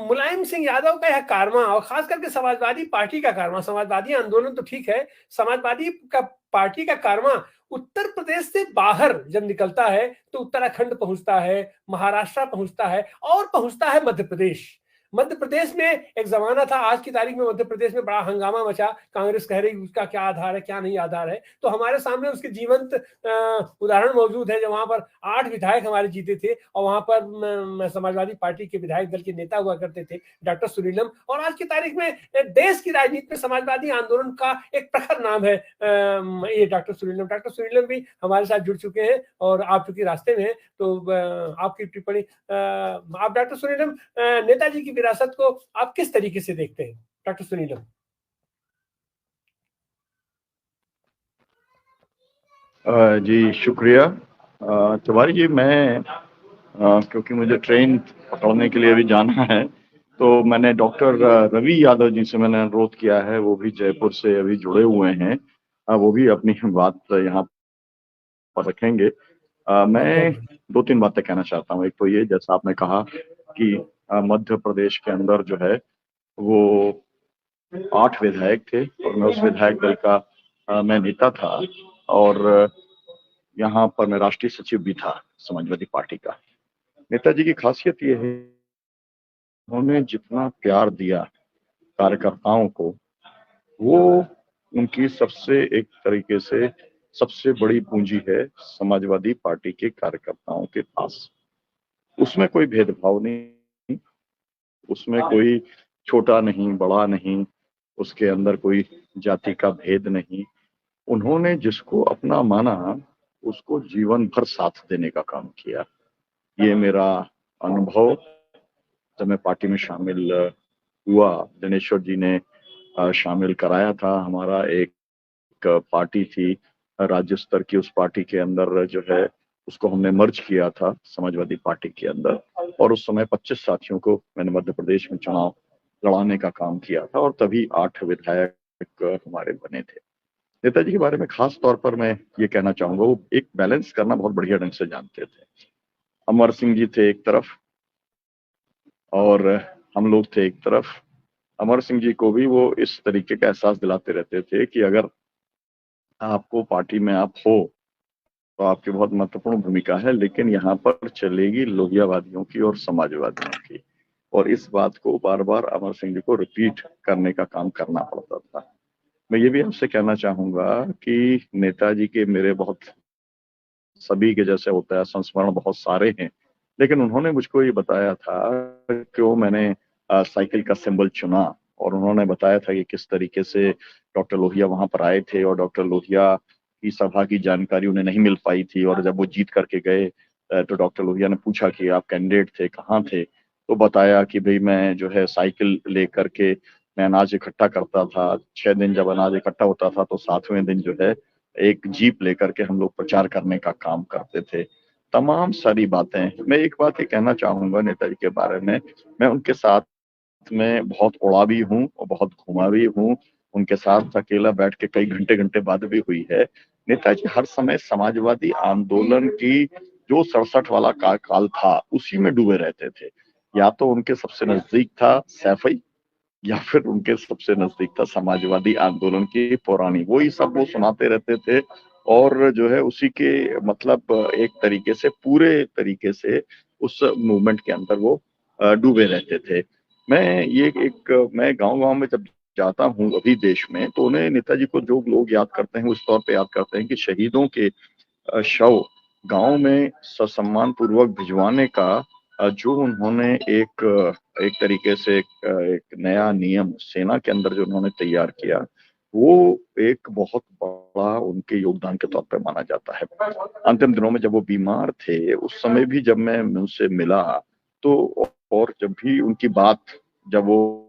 मुलायम सिंह यादव का यह कारवां और खास करके समाजवादी पार्टी का कारवां, समाजवादी आंदोलन तो ठीक है, समाजवादी का पार्टी का कारवां उत्तर प्रदेश से बाहर जब निकलता है तो उत्तराखंड पहुंचता है, महाराष्ट्र पहुंचता है और पहुंचता है मध्य प्रदेश। मध्य प्रदेश में एक जमाना था, आज की तारीख में मध्य प्रदेश में बड़ा हंगामा मचा, कांग्रेस कह रही उसका क्या आधार है, क्या नहीं आधार है। तो हमारे सामने उसके जीवंत उदाहरण मौजूद है, जब वहां पर 8 विधायक हमारे जीते थे और वहां पर समाजवादी पार्टी के विधायक दल के नेता हुआ करते थे डॉक्टर सुरीलम। और आज की तारीख में देश की राजनीति में समाजवादी आंदोलन का एक प्रखर नाम है ये डॉक्टर सुरीलम। डॉक्टर सुरीलम भी हमारे साथ जुड़ चुके हैं और आप चूंकि रास्ते में हैं तो आपकी टिप्पणी। आप डॉक्टर सुरीलम, नेताजी की विरासत को आप किस तरीके से देखते हैं डॉक्टर सुरीलम? जी शुक्रिया तिवारी जी। मैं क्योंकि मुझे ट्रेन पकड़ने के लिए अभी जाना है, तो मैंने डॉक्टर रवि यादव जी से मैंने अनुरोध किया है, वो भी जयपुर से अभी जुड़े हुए हैं, वो भी अपनी बात यहाँ पर रखेंगे। मैं 2-3 बातें कहना चाहता हूँ। एक तो ये, जैसा आपने कहा कि मध्य प्रदेश के अंदर जो है वो 8 विधायक थे और मैं उस विधायक दल का मैं नेता था, और यहाँ पर मैं राष्ट्रीय सचिव भी था समाजवादी पार्टी का। नेताजी की खासियत ये है, उन्होंने जितना प्यार दिया कार्यकर्ताओं को, वो उनकी सबसे एक तरीके से सबसे बड़ी पूंजी है समाजवादी पार्टी के कार्यकर्ताओं के पास। उसमें कोई भेदभाव नहीं, उसमें कोई छोटा नहीं बड़ा नहीं, उसके अंदर कोई जाति का भेद नहीं। उन्होंने जिसको अपना माना उसको जीवन भर साथ देने का काम किया। ये मेरा अनुभव जब मैं पार्टी में शामिल हुआ, दिनेश्वर जी ने शामिल कराया था। हमारा एक पार्टी थी राज्य स्तर की, उस पार्टी के अंदर जो है उसको हमने मर्ज किया था समाजवादी पार्टी के अंदर, और उस समय 25 साथियों को मैंने मध्य प्रदेश में चुनाव लड़ाने का काम किया था, और तभी 8 विधायक हमारे बने थे। नेताजी के बारे में खास तौर पर मैं ये कहना चाहूंगा, वो एक बैलेंस करना बहुत बढ़िया ढंग से जानते थे। अमर सिंह जी थे एक तरफ और हम लोग थे एक तरफ। अमर सिंह जी को भी वो इस तरीके का एहसास दिलाते रहते थे कि अगर आपको पार्टी में आप हो तो आपकी बहुत महत्वपूर्ण भूमिका है, लेकिन यहाँ पर चलेगी लोहियावादियों की और समाजवादियों की। और इस बात को बार बार अमर सिंह जी को रिपीट करने का काम करना पड़ता था। मैं ये भी आपसे कहना चाहूंगा कि नेताजी के मेरे बहुत, सभी के जैसे होता है, संस्मरण बहुत सारे हैं, लेकिन उन्होंने मुझको ये बताया था क्यों मैंने साइकिल का सिंबल चुना, और उन्होंने बताया था कि किस तरीके से डॉक्टर लोहिया वहां पर आए थे और डॉक्टर लोहिया की सभा की जानकारी उन्हें नहीं मिल पाई थी, और जब वो जीत करके गए तो डॉक्टर लोहिया ने पूछा कि आप कैंडिडेट थे, कहाँ थे? तो बताया कि भाई मैं जो है साइकिल लेकर के मैं अनाज इकट्ठा करता था। 6 दिन जब अनाज इकट्ठा होता था तो 7वें दिन जो है एक जीप लेकर के हम लोग प्रचार करने का काम करते थे। तमाम सारी बातें। मैं एक बात ये कहना चाहूंगा नेताजी के बारे में, मैं उनके साथ में बहुत उड़ा भी हूँ और बहुत घुमा भी हूँ। उनके साथ अकेला बैठ के कई घंटे घंटे बात भी हुई है। नेताजी हर समय समाजवादी आंदोलन की जो 67 वाला काल था उसी में डूबे रहते थे। या तो उनके सबसे नजदीक था सैफई, या फिर उनके सबसे नजदीक था समाजवादी आंदोलन की पुरानी, वही सब वो सुनाते रहते थे। और जो है उसी के मतलब एक तरीके से पूरे तरीके से उस मूवमेंट के अंदर वो डूबे रहते थे। मैं गांव गांव में जब जाता हूँ अभी देश में, तो उन्हें नेताजी को जो लोग याद करते हैं उस तौर पे याद करते हैं कि शहीदों के शव गांव में ससम्मान पूर्वक भिजवाने का जो उन्होंने एक तरीके से एक नया नियम सेना के अंदर जो उन्होंने तैयार किया, वो एक बहुत बड़ा उनके योगदान के तौर पे माना जाता है। अंतिम दिनों में जब वो बीमार थे, उस समय भी जब मैं उनसे मिला, तो और जब भी उनकी बात, जब वो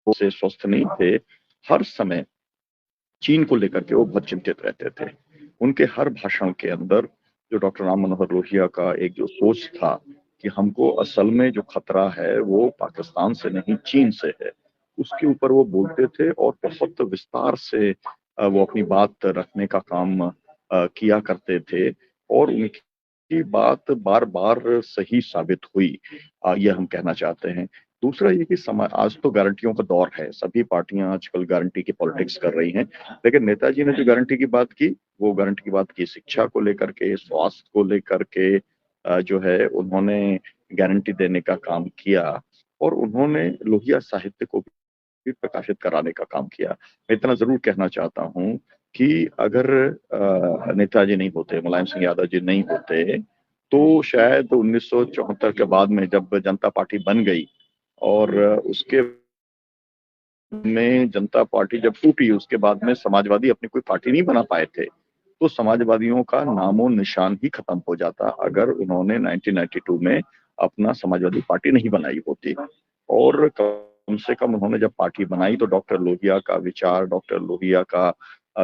से स्वस्थ नहीं थे, हर समय चीन को लेकर के वो बहुत चिंतित रहते थे। उनके हर भाषण के अंदर जो डॉक्टर राम मनोहर लोहिया का एक जो सोच था कि हमको असल में जो खतरा है वो पाकिस्तान से नहीं चीन से है, उसके ऊपर वो बोलते थे और बहुत विस्तार से वो अपनी बात रखने का काम किया करते थे। और उनकी की बात बार-बार सही साबित हुई, ये हम कहना चाहते हैं। दूसरा ये कि आज तो गारंटियों का दौर है, सभी पार्टियाँ आजकल गारंटी की पॉलिटिक्स कर रही हैं। लेकिन नेताजी ने जो गारंटी की बात की, वो गारंटी की बात की शिक्षा को लेकर के, स्वास्थ्य को लेकर के, जो है उन्होंने गारंटी देने का काम किया और उन्होंने लोहिया साहित्य को भी प्रकाशित कराने का काम किया। मैं इतना ज़रूर कहना चाहता हूँ कि अगर नेताजी नहीं होते, मुलायम सिंह यादव जी नहीं होते, तो शायद 1974 के बाद में जब जनता पार्टी बन गई और उसके में जनता पार्टी जब टूटी, उसके बाद में समाजवादी अपनी कोई पार्टी नहीं बना पाए थे। तो समाजवादियों का नामो-निशान ही खत्म हो जाता अगर उन्होंने 1992 में अपना समाजवादी पार्टी नहीं बनाई होती। और कम से कम उन्होंने जब पार्टी बनाई तो डॉक्टर लोहिया का विचार, डॉक्टर लोहिया का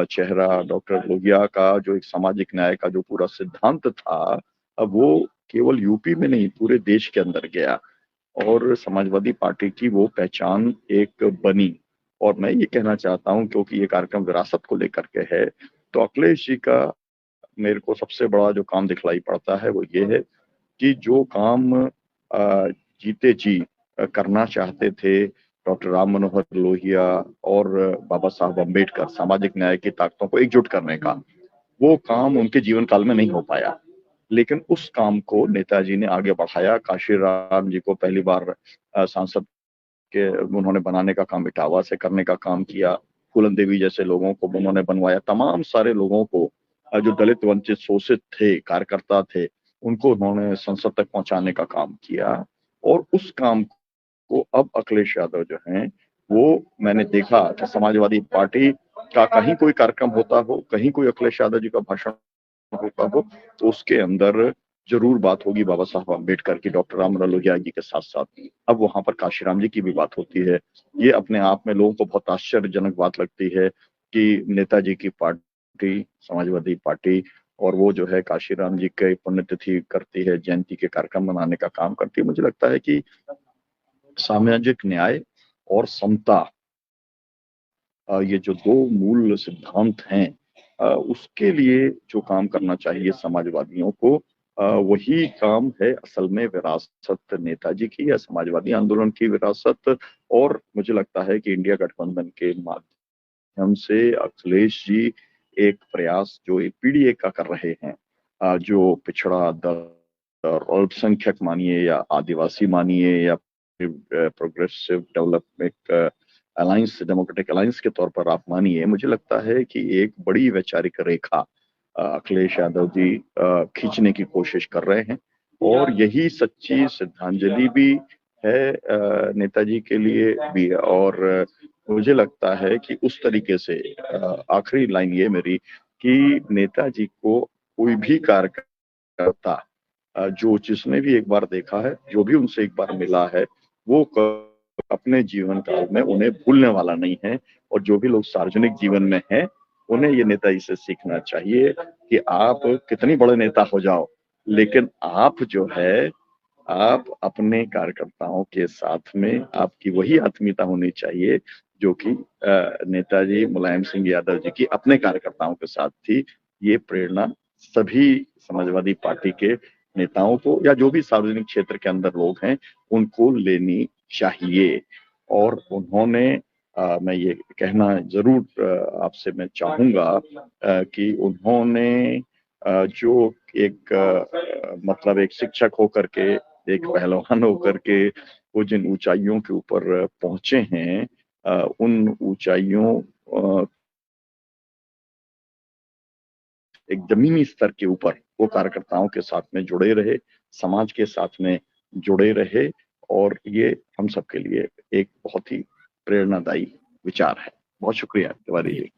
चेहरा, डॉक्टर लोहिया का जो एक सामाजिक न्याय का जो पूरा सिद्धांत था, अब वो केवल यूपी में नहीं पूरे देश के अंदर गया और समाजवादी पार्टी की वो पहचान एक बनी। और मैं ये कहना चाहता हूँ क्योंकि ये कार्यक्रम विरासत को लेकर के है, तो अखिलेश जी का मेरे को सबसे बड़ा जो काम दिखलाई पड़ता है वो ये है कि जो काम जीते जी करना चाहते थे डॉक्टर राम मनोहर लोहिया और बाबा साहब अम्बेडकर, सामाजिक न्याय की ताकतों को एकजुट करने का, वो काम उनके जीवन काल में नहीं हो पाया। लेकिन उस काम को नेताजी ने आगे बढ़ाया। काशीराम जी को पहली बार सांसद के उन्होंने बनाने का काम इटावा से करने का काम किया। फूलन देवी जैसे लोगों को उन्होंने बनवाया। तमाम सारे लोगों को जो दलित, वंचित, शोषित थे, कार्यकर्ता थे, उनको उन्होंने संसद तक पहुँचाने का काम किया और उस काम को अब अखिलेश यादव जो हैं, वो मैंने देखा कि समाजवादी पार्टी का कहीं कोई कार्यक्रम होता हो, कहीं कोई अखिलेश यादव जी का भाषण होता हो, तो उसके अंदर ज़रूर बात होगी बाबा साहब अम्बेडकर की, डॉक्टर राम मनोहर लोहिया जी के साथ-साथ। अब वहाँ पर काशीराम जी की भी बात होती है। ये अपने आप में लोगों को बहुत आश्चर्यजनक बात लगती है कि नेताजी की पार्टी, समाजवादी पार्टी और वो जो है काशीराम जी की पुण्यतिथि करती है, जयंती के कार्यक्रम मनाने का काम करती है। मुझे लगता है कि सामाजिक न्याय और समता, ये जो 2 मूल सिद्धांत हैं, उसके लिए जो काम करना चाहिए समाजवादियों को, वही काम है असल में विरासत नेताजी की या समाजवादी आंदोलन की विरासत। और मुझे लगता है कि इंडिया गठबंधन के माध्यम से अखिलेश जी एक प्रयास जो एक पीढ़ी एक का कर रहे हैं, जो पिछड़ा दलित और अल्पसंख्यक मानिए या आदिवासी मानिए या progressive development alliance, democratic alliance के तौर पर आप मानिए, मुझे लगता है कि एक बड़ी वैचारिक रेखा अखिलेश यादव जी खींचने की कोशिश कर रहे हैं और यही सच्ची श्रद्धांजलि भी है नेताजी के लिए भी है। और मुझे लगता है कि उस तरीके से आखिरी लाइन ये मेरी कि नेताजी को कोई भी कार्यकर्ता जो जिसने भी एक बार देखा है, जो भी उनसे एक बार मिला है, वो अपने जीवन काल में उन्हें भूलने वाला नहीं है। और जो भी लोग सार्वजनिक जीवन में हैं, उन्हें ये नेताजी से सीखना चाहिए कि आप कितने बड़े नेता हो जाओ, लेकिन आप जो है, आप अपने कार्यकर्ताओं के साथ में आपकी वही आत्मीयता होनी चाहिए जो कि नेताजी मुलायम सिंह यादव जी की अपने कार्यकर्ताओं के साथ थी। ये प्रेरणा सभी समाजवादी पार्टी के नेताओं को या जो भी सार्वजनिक क्षेत्र के अंदर लोग हैं, उनको लेनी चाहिए। और उन्होंने मैं ये कहना ज़रूर आपसे मैं चाहूँगा कि उन्होंने जो एक मतलब एक शिक्षक होकर के, एक पहलवान होकर के वो जिन ऊँचाइयों के ऊपर पहुँचे हैं, उन ऊँचाइयों एक ज़मीनी स्तर के ऊपर वो कार्यकर्ताओं के साथ में जुड़े रहे, समाज के साथ में जुड़े रहे और ये हम सबके लिए एक बहुत ही प्रेरणादायी विचार है। बहुत शुक्रिया तिवारी जी, जी।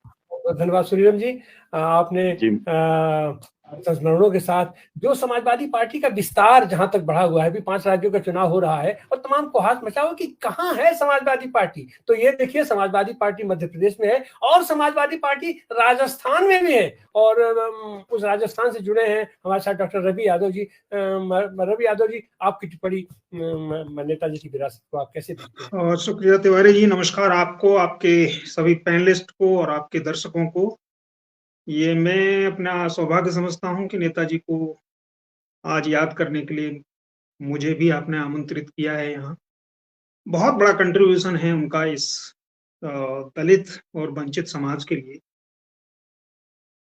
बहुत धन्यवाद सूर्यम जी। आपने जी। संस्मरणों के साथ जो समाजवादी पार्टी का विस्तार जहां तक बढ़ा हुआ है, अभी 5 राज्यों का चुनाव हो रहा है और तमाम को हाथ मचा हुआ कि कहां है समाजवादी पार्टी। तो ये देखिए समाजवादी पार्टी मध्य प्रदेश में है और समाजवादी पार्टी राजस्थान में भी है और उस राजस्थान से जुड़े हैं हमारे साथ डॉक्टर रवि यादव जी। रवि यादव जी, आपकी टिप्पणी नेताजी की विरासत को आप कैसे देखते हैं? और शुक्रिया तिवारी जी, नमस्कार आपको, आपके सभी पैनलिस्ट को और आपके दर्शकों को। ये मैं अपना सौभाग्य समझता हूँ कि नेताजी को आज याद करने के लिए मुझे भी आपने आमंत्रित किया है यहाँ। बहुत बड़ा कंट्रीब्यूशन है उनका इस दलित और वंचित समाज के लिए।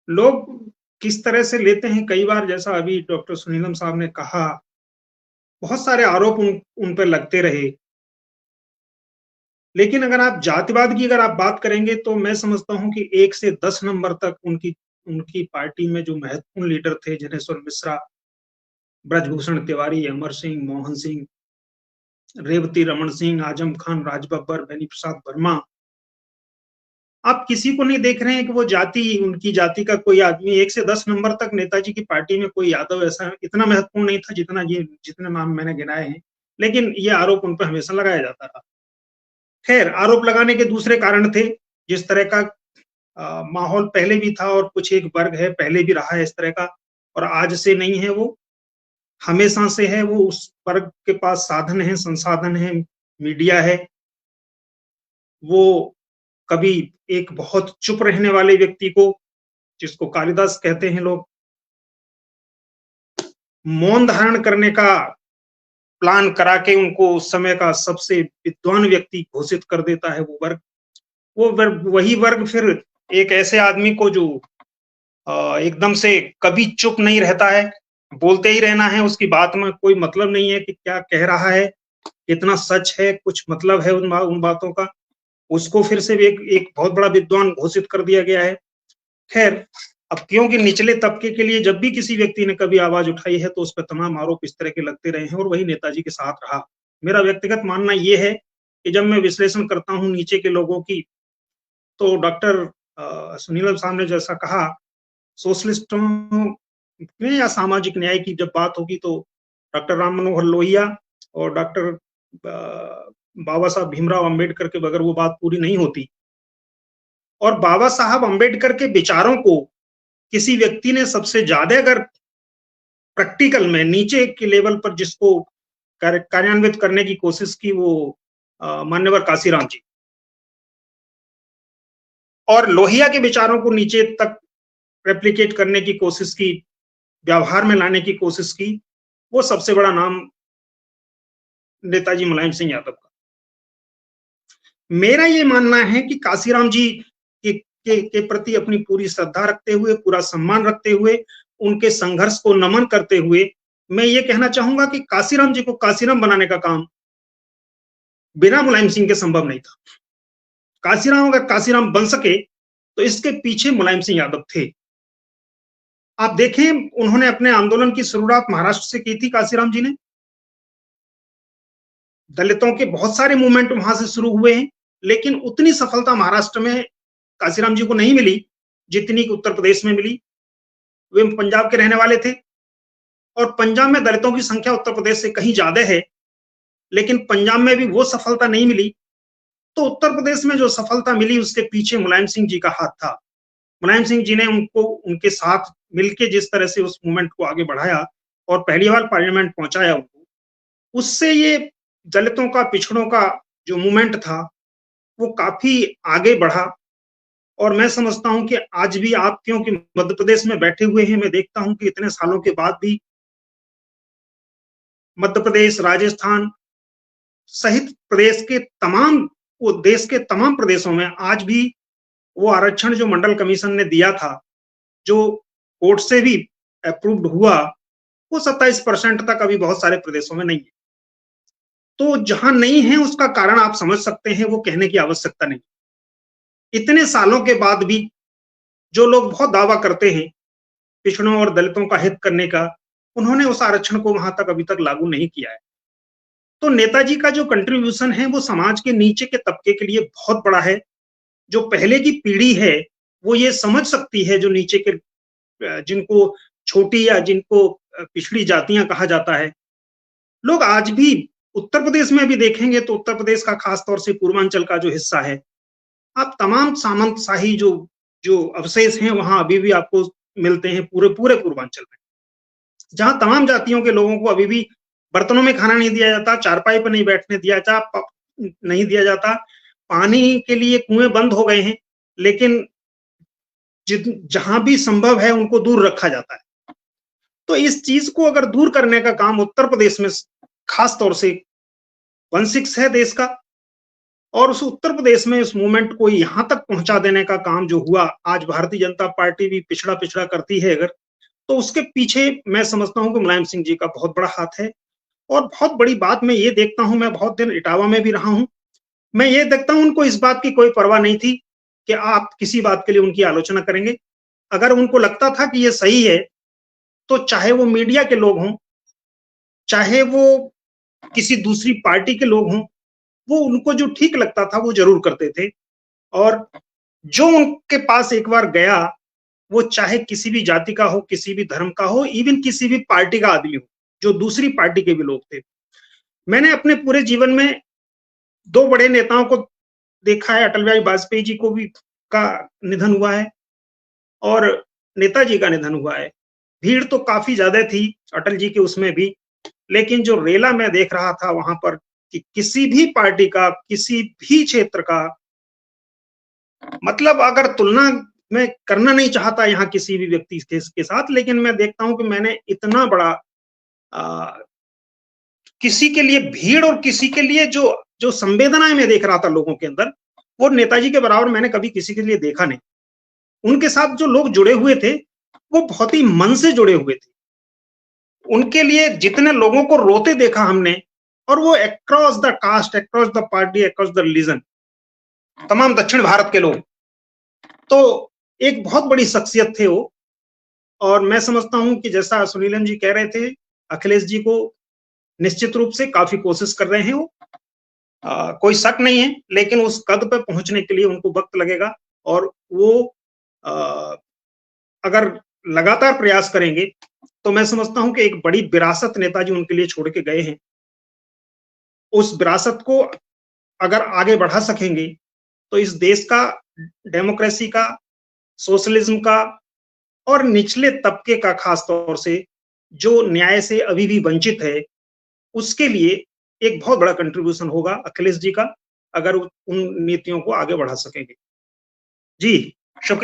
लोग किस तरह से लेते हैं, कई बार जैसा अभी डॉक्टर सुनीलम साहब ने कहा, बहुत सारे आरोप उन पे लगते रहे। लेकिन अगर आप जातिवाद की अगर आप बात करेंगे तो मैं समझता हूँ कि 1 से 10 नंबर तक उनकी उनकी पार्टी में जो महत्वपूर्ण लीडर थे, जनेश्वर मिश्रा, ब्रजभूषण तिवारी, अमर सिंह, मोहन सिंह, रेवती रमन सिंह, आजम खान, राज बब्बर, बेनी प्रसाद वर्मा, आप किसी को नहीं देख रहे हैं कि वो उनकी जाति का कोई आदमी। 1 से 10 नंबर तक नेताजी की पार्टी में कोई यादव ऐसा इतना महत्वपूर्ण नहीं था जितने नाम मैंने गिनाए हैं, लेकिन ये आरोप उन पर हमेशा लगाया जाता रहा। खैर, आरोप लगाने के दूसरे कारण थे, जिस तरह का माहौल पहले भी था और कुछ एक वर्ग है, पहले भी रहा है इस तरह का, और आज से नहीं है, वो हमेशा से है। वो उस वर्ग के पास साधन है, संसाधन है, मीडिया है। वो कभी एक बहुत चुप रहने वाले व्यक्ति को, जिसको कालिदास कहते हैं लोग, मौन धारण करने का प्लान करा के उनको उस समय का सबसे विद्वान व्यक्ति घोषित कर देता है। वही वर्ग फिर एक ऐसे आदमी को जो एकदम से कभी चुप नहीं रहता है, बोलते ही रहना है, उसकी बात में कोई मतलब नहीं है कि क्या कह रहा है, कितना सच है, कुछ मतलब है उन बातों का, उसको फिर से एक बहुत बड़ा विद्वान घोषित कर दिया गया है। खैर, अब क्योंकि निचले तबके के लिए जब भी किसी व्यक्ति ने कभी आवाज उठाई है तो उस पर तमाम आरोप इस तरह के लगते रहे हैं, और वही नेताजी के साथ रहा। मेरा व्यक्तिगत मानना यह है कि जब मैं विश्लेषण करता हूं नीचे के लोगों की, तो डॉक्टर सुनील साहब ने जैसा कहा, सोशलिस्टों में या सामाजिक न्याय की जब बात होगी तो डॉक्टर राम मनोहर लोहिया और डॉक्टर बाबा साहब भीमराव अंबेडकर के बगैर वो बात पूरी नहीं होती। और बाबा साहब अंबेडकर के विचारों को किसी व्यक्ति ने सबसे ज्यादा अगर प्रैक्टिकल में नीचे के लेवल पर जिसको कार्यान्वित करने की कोशिश की, वो मान्यवर काशीराम जी, और लोहिया के विचारों को नीचे तक रेप्लिकेट करने की कोशिश की, व्यवहार में लाने की कोशिश की, वो सबसे बड़ा नाम नेताजी मुलायम सिंह यादव का। मेरा ये मानना है कि काशीराम जी के प्रति अपनी पूरी श्रद्धा रखते हुए, पूरा सम्मान रखते हुए, उनके संघर्ष को नमन करते हुए, मैं ये कहना चाहूंगा कि काशीराम जी को काशीराम बनाने का काम बिना मुलायम सिंह के संभव नहीं था। काशीराम अगर काशीराम बन सके तो इसके पीछे मुलायम सिंह यादव थे। आप देखें, उन्होंने अपने आंदोलन की शुरुआत महाराष्ट्र से की थी काशीराम जी ने। दलितों के बहुत सारे मूवमेंट वहां से शुरू हुए हैं, लेकिन उतनी सफलता महाराष्ट्र में काशीराम जी को नहीं मिली जितनी कि उत्तर प्रदेश में मिली। वे पंजाब के रहने वाले थे और पंजाब में दलितों की संख्या उत्तर प्रदेश से कहीं ज्यादा है, लेकिन पंजाब में भी वो सफलता नहीं मिली। तो उत्तर प्रदेश में जो सफलता मिली उसके पीछे मुलायम सिंह जी का हाथ था। मुलायम सिंह जी ने उनको उनके साथ मिलकर जिस तरह से उस मूवमेंट को आगे बढ़ाया और पहली बार पार्लियामेंट पहुंचाया उनको, उससे ये दलितों का, पिछड़ों का जो मूवमेंट था वो काफी आगे बढ़ा। और मैं समझता हूं कि आज भी आप क्योंकि मध्य प्रदेश में बैठे हुए हैं, मैं देखता हूं कि इतने सालों के बाद भी मध्य प्रदेश, राजस्थान सहित प्रदेश के तमाम, वो देश के तमाम प्रदेशों में आज भी वो आरक्षण जो मंडल कमीशन ने दिया था, जो कोर्ट से भी अप्रूव्ड हुआ, वो 27% तक अभी बहुत सारे प्रदेशों में नहीं है। तो जहां नहीं है उसका कारण आप समझ सकते हैं, वो कहने की आवश्यकता नहीं। इतने सालों के बाद भी जो लोग बहुत दावा करते हैं पिछड़ों और दलितों का हित करने का, उन्होंने उस आरक्षण को वहां तक अभी तक लागू नहीं किया है। तो नेताजी का जो कंट्रीब्यूशन है वो समाज के नीचे के तबके के लिए बहुत बड़ा है। जो पहले की पीढ़ी है वो ये समझ सकती है, जो नीचे के, जिनको छोटी या जिनको पिछड़ी जातियां कहा जाता है, लोग आज भी उत्तर प्रदेश में भी देखेंगे तो उत्तर प्रदेश का खासतौर से पूर्वांचल का जो हिस्सा है, आप तमाम सामंतशाही जो जो अवशेष हैं वहां अभी भी आपको मिलते हैं पूरे पूर्वांचल में, जहां तमाम जातियों के लोगों को अभी भी बर्तनों में खाना नहीं दिया जाता, चारपाई पर नहीं बैठने नहीं दिया जाता, पानी के लिए कुएं बंद हो गए हैं, लेकिन जहां भी संभव है उनको दूर रखा जाता है। तो इस चीज को अगर दूर करने का काम उत्तर प्रदेश में खास तौर से 1/6 है देश का, और उस उत्तर प्रदेश में इस मूवमेंट को यहां तक पहुंचा देने का काम जो हुआ, आज भारतीय जनता पार्टी भी पिछड़ा पिछड़ा करती है अगर, तो उसके पीछे मैं समझता हूं कि मुलायम सिंह जी का बहुत बड़ा हाथ है। और बहुत बड़ी बात मैं ये देखता हूं, मैं बहुत दिन इटावा में भी रहा हूं, मैं ये देखता हूं उनको इस बात की कोई परवाह नहीं थी कि आप किसी बात के लिए उनकी आलोचना करेंगे। अगर उनको लगता था कि ये सही है, तो चाहे वो मीडिया के लोग हों, चाहे वो किसी दूसरी पार्टी के लोग हों, वो उनको जो ठीक लगता था वो जरूर करते थे। और जो उनके पास एक बार गया, वो चाहे किसी भी जाति का हो, किसी भी धर्म का हो, इवन किसी भी पार्टी का आदमी हो, जो दूसरी पार्टी के भी लोग थे। मैंने अपने पूरे जीवन में 2 बड़े नेताओं को देखा है, अटल बिहारी वाजपेयी जी को भी का निधन हुआ है और नेताजी का निधन हुआ है। भीड़ तो काफी ज्यादा थी अटल जी के उसमें भी, लेकिन जो रेला मैं देख रहा था वहां पर कि किसी भी पार्टी का, किसी भी क्षेत्र का, मतलब अगर तुलना मैं करना नहीं चाहता यहाँ किसी भी व्यक्ति के साथ, लेकिन मैं देखता हूं कि मैंने इतना बड़ा किसी के लिए भीड़ और किसी के लिए जो जो संवेदनाएं मैं देख रहा था लोगों के अंदर, वो नेताजी के बराबर मैंने कभी किसी के लिए देखा नहीं। उनके साथ जो लोग जुड़े हुए थे, वो बहुत ही मन से जुड़े हुए थे। उनके लिए जितने लोगों को रोते देखा हमने, और वो across the caste, across the party, across the religion, तमाम दक्षिण भारत के लोग, तो एक बहुत बड़ी शख्सियत थे वो। और मैं समझता हूं कि जैसा सुनीलन जी कह रहे थे, अखिलेश जी को निश्चित रूप से काफी कोशिश कर रहे हैं वो, कोई शक नहीं है, लेकिन उस कद पे पहुंचने के लिए उनको वक्त लगेगा। और वो अगर लगातार प्रयास करेंगे, तो मैं समझता हूं कि एक बड़ी विरासत नेताजी उनके लिए छोड़ के गए हैं। उस विरासत को अगर आगे बढ़ा सकेंगे, तो इस देश का डेमोक्रेसी का, सोशलिज्म का और निचले तबके का, खास तौर से जो न्याय से अभी भी वंचित है, उसके लिए एक बहुत बड़ा कंट्रीब्यूशन होगा अखिलेश जी का, अगर उन नीतियों को आगे बढ़ा सकेंगे। जी, शुक्रिया।